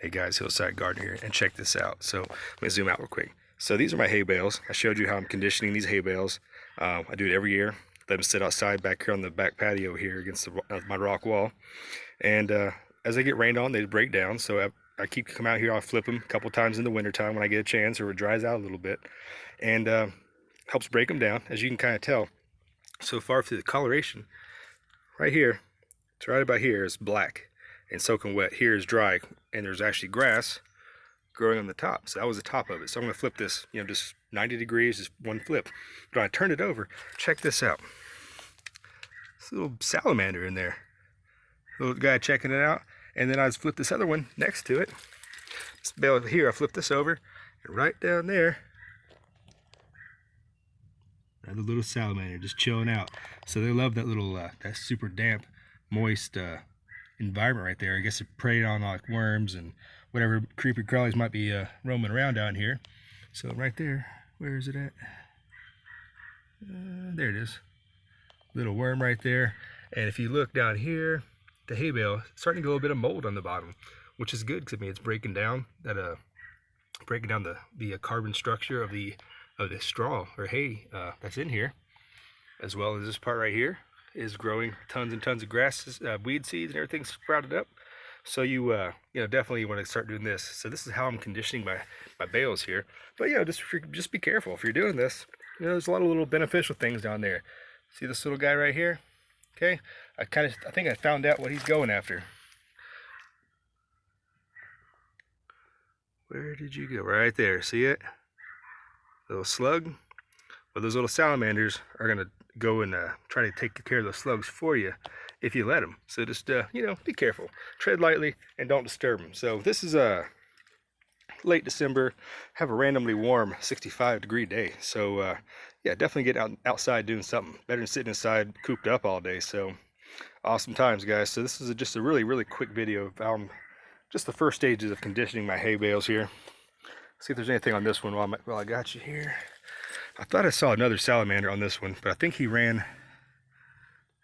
Hey guys, Hillside Gardener here, and check this out. So let me zoom out real quick. So these are my hay bales. I showed you how I'm conditioning these hay bales. I do it every year. Let them sit outside back here on the back patio here against my rock wall. And as they get rained on, they break down. So I keep come out here. I'll flip them a couple times in the wintertime when I get a chance, or it dries out a little bit, and helps break them down, as you can kind of tell. So far through the coloration, right here, it's right about here is black and soaking wet. Here is dry, and there's actually grass growing on the top. So that was the top of it. So I'm gonna flip this, just 90 degrees, just one flip. But when I turn it over, check this out. This little salamander in there. Little guy checking it out. And then I just flip this other one next to it. This bale here, I flip this over, and right down there, another little salamander just chilling out. So they love that little, that super damp, moist environment right there. I guess it preyed on like worms and whatever creepy crawlies might be roaming around down here. So right there, where is it at? There it is. Little worm right there. And if you look down here, the hay bale, it's starting to get a little bit of mold on the bottom, which is good because it's breaking down that the carbon structure of the straw or hay that's in here, as well as this part right here is growing tons and tons of grasses, weed seeds, and everything sprouted up. So you definitely want to start doing this. So this is how I'm conditioning my bales here. But just be careful if you're doing this. There's a lot of little beneficial things down there. See this little guy right here? Okay, I think I found out what he's going after. Where did you go? Right there, see it? Little slug. Well, those little salamanders are gonna go and try to take care of those slugs for you if you let them. So just be careful, tread lightly, and don't disturb them. So this is late December, have a randomly warm 65-degree day. So yeah, definitely get outside doing something better than sitting inside cooped up all day. So awesome times, guys. So this is just a really quick video of how I'm just the first stages of conditioning my hay bales here. See if there's anything on this one while I got you here. I thought I saw another salamander on this one, but I think he ran.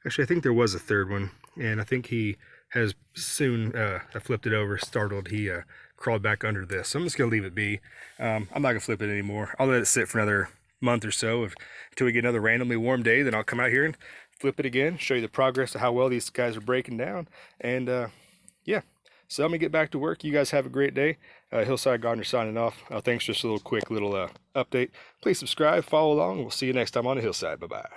Actually, I think there was a third one, and I think he has soon. I flipped it over, startled. He crawled back under this. So I'm just gonna leave it be. I'm not gonna flip it anymore. I'll let it sit for another month or so until we get another randomly warm day. Then I'll come out here and flip it again, show you the progress of how well these guys are breaking down, and yeah. So I'm gonna get back to work. You guys have a great day. Hillside Gardener signing off. Thanks for just a quick little update. Please subscribe, follow along, and we'll see you next time on the Hillside. Bye-bye.